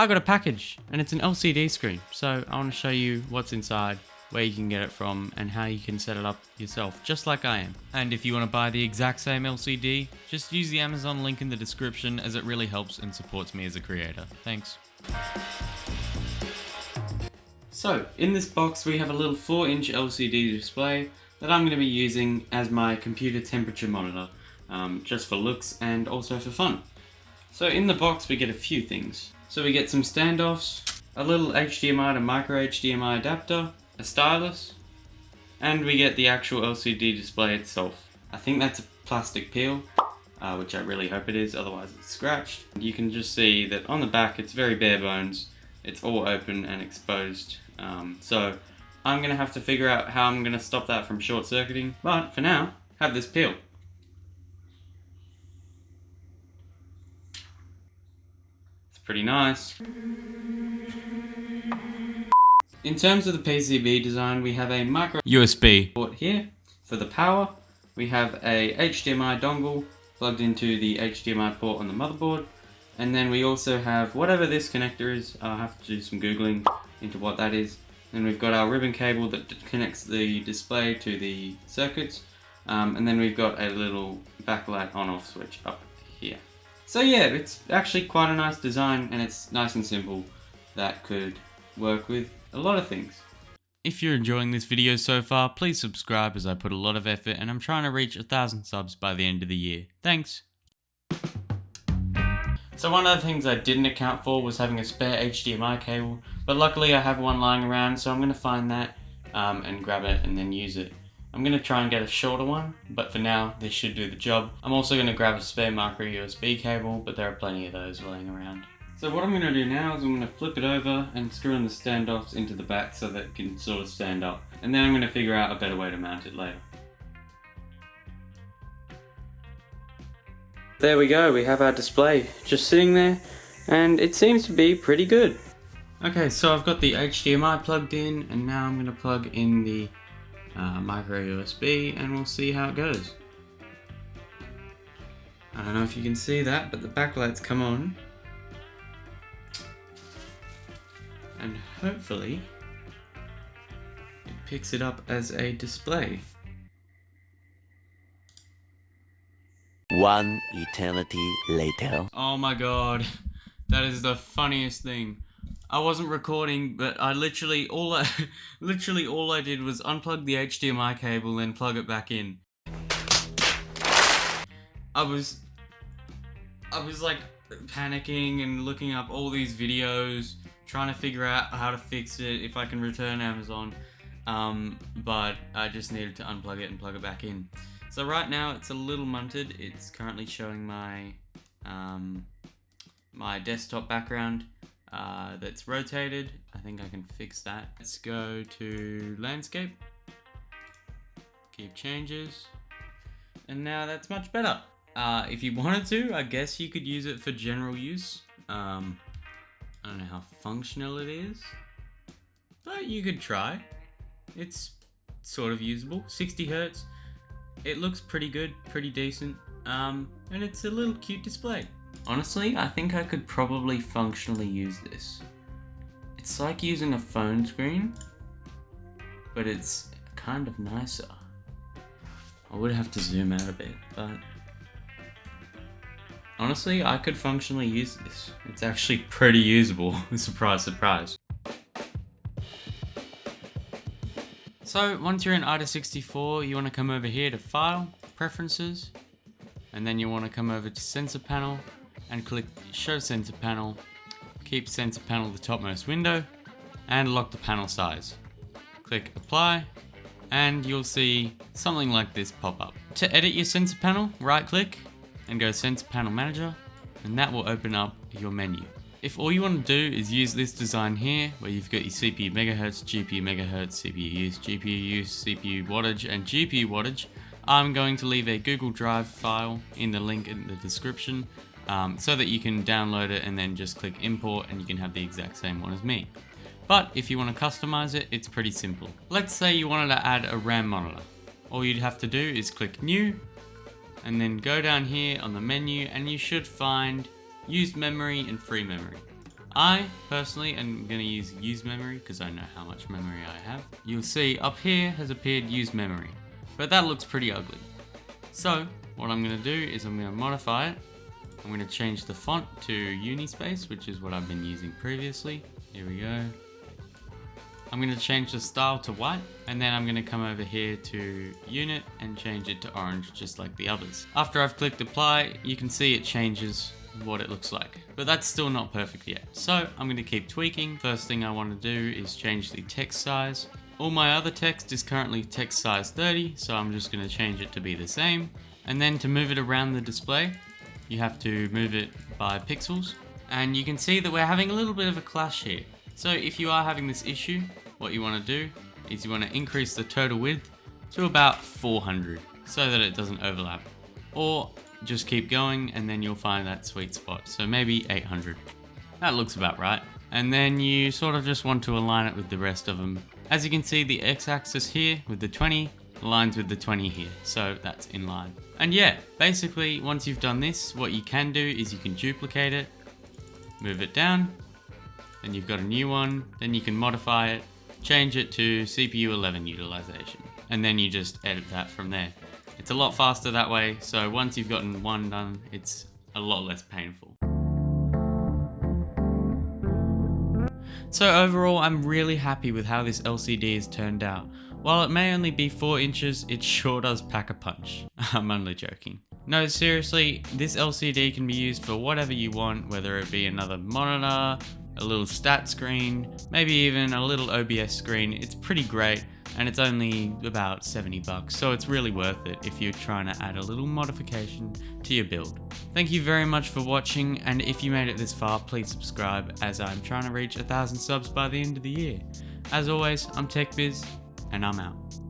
I got a package and it's an LCD screen. So I want to show you what's inside, where you can get it from, and how you can set it up yourself, just like I am. And if you want to buy the exact same LCD, just use the Amazon link in the description, as it really helps and supports me as a creator. Thanks. So, in this box we have a little 4-inch LCD display that I'm going to be using as my computer temperature monitor, just for looks and also for fun. So in the box we get a few things. So we get some standoffs, a little HDMI to micro HDMI adapter, a stylus, and we get the actual LCD display itself. I think that's a plastic peel, which I really hope it is, otherwise it's scratched. You can just see that on the back it's very bare bones, it's all open and exposed. So I'm going to have to figure out how I'm going to stop that from short circuiting, but for now, have this peel. It's pretty nice. In terms of the PCB design, we have a micro USB port here for the power. We have a HDMI dongle plugged into the HDMI port on the motherboard. And then we also have whatever this connector is. I'll have to do some Googling into what that is. Then we've got our ribbon cable that connects the display to the circuits. And then we've got a little backlight on-off switch up here. So yeah, it's actually quite a nice design, and it's nice and simple. That could work with a lot of things. If you're enjoying this video so far, please subscribe, as I put a lot of effort and I'm trying to reach 1,000 subs by the end of the year. Thanks! So one of the things I didn't account for was having a spare HDMI cable, but luckily I have one lying around, so I'm going to find that and grab it and then use it. I'm going to try and get a shorter one, but for now this should do the job. I'm also going to grab a spare micro USB cable, but there are plenty of those lying around. So what I'm going to do now is I'm going to flip it over and screw in the standoffs into the back so that it can sort of stand up. And then I'm going to figure out a better way to mount it later. There we go, we have our display just sitting there, and it seems to be pretty good. Okay, so I've got the HDMI plugged in, and now I'm going to plug in the micro USB, and we'll see how it goes. I don't know if you can see that, but the backlights come on. And hopefully it picks it up as a display. One eternity later. Oh my god, that is the funniest thing. I wasn't recording, but I literally all I did was unplug the HDMI cable and plug it back in. I was like panicking and looking up all these videos, trying to figure out how to fix it, if I can return Amazon, but I just needed to unplug it and plug it back in. So right now it's a little munted. It's currently showing my my desktop background that's rotated. I think I can fix that. Let's go to landscape, keep changes, and now that's much better. If you wanted to, I guess you could use it for general use. I don't know how functional it is, but you could try. It's sort of usable. 60 Hz. It looks pretty good, pretty decent, and it's a little cute display. Honestly, I think I could probably functionally use this. It's like using a phone screen, but it's kind of nicer. I would have to zoom out a bit, but honestly, I could functionally use this. It's actually pretty usable. Surprise, surprise. So once you're in AIDA64, you want to come over here to File, Preferences, and then you want to come over to Sensor Panel and click Show Sensor Panel, keep Sensor Panel the topmost window, and lock the panel size. Click Apply, and you'll see something like this pop up. To edit your sensor panel, right click and go Sensor Panel Manager, and that will open up your menu. If all you want to do is use this design here, where you've got your CPU megahertz, GPU megahertz, CPU use, CPU wattage, and GPU wattage, I'm going to leave a Google Drive file in the link in the description, so that you can download it and then just click import and you can have the exact same one as me. But if you want to customize it, it's pretty simple. Let's say you wanted to add a RAM monitor. All you'd have to do is click New, and then go down here on the menu and you should find used memory and free memory. I personally am going to use memory because I know how much memory I have. You'll see up here has appeared use memory, but that looks pretty ugly. So what I'm going to do is I'm going to modify it. I'm going to change the font to Unispace, which is what I've been using previously. Here we go. I'm going to change the style to white, and then I'm going to come over here to unit and change it to orange just like the others. After I've clicked apply, you can see it changes what it looks like, but that's still not perfect yet. So I'm going to keep tweaking. First thing I want to do is change the text size. All my other text is currently text size 30, so I'm just going to change it to be the same. And then to move it around the display, you have to move it by pixels. And you can see that we're having a little bit of a clash here. So if you are having this issue, what you want to do is you want to increase the total width to about 400 so that it doesn't overlap. Or just keep going and then you'll find that sweet spot. So maybe 800. That looks about right. And then you sort of just want to align it with the rest of them. As you can see, the x-axis here with the 20 aligns with the 20 here. So that's in line. And yeah, basically once you've done this, what you can do is you can duplicate it, move it down, then you've got a new one, then you can modify it, change it to CPU 11 utilization, and then you just edit that from there. It's a lot faster that way, so once you've gotten one done, it's a lot less painful. So overall, I'm really happy with how this LCD has turned out. While it may only be 4 inches, it sure does pack a punch. I'm only joking. No, seriously, this LCD can be used for whatever you want, whether it be another monitor, a little stat screen, maybe even a little OBS screen. It's pretty great, and it's only about $70, so it's really worth it if you're trying to add a little modification to your build. Thank you very much for watching, and if you made it this far, please subscribe, as I'm trying to reach 1,000 subs by the end of the year. As always, I'm TechBiz, and I'm out.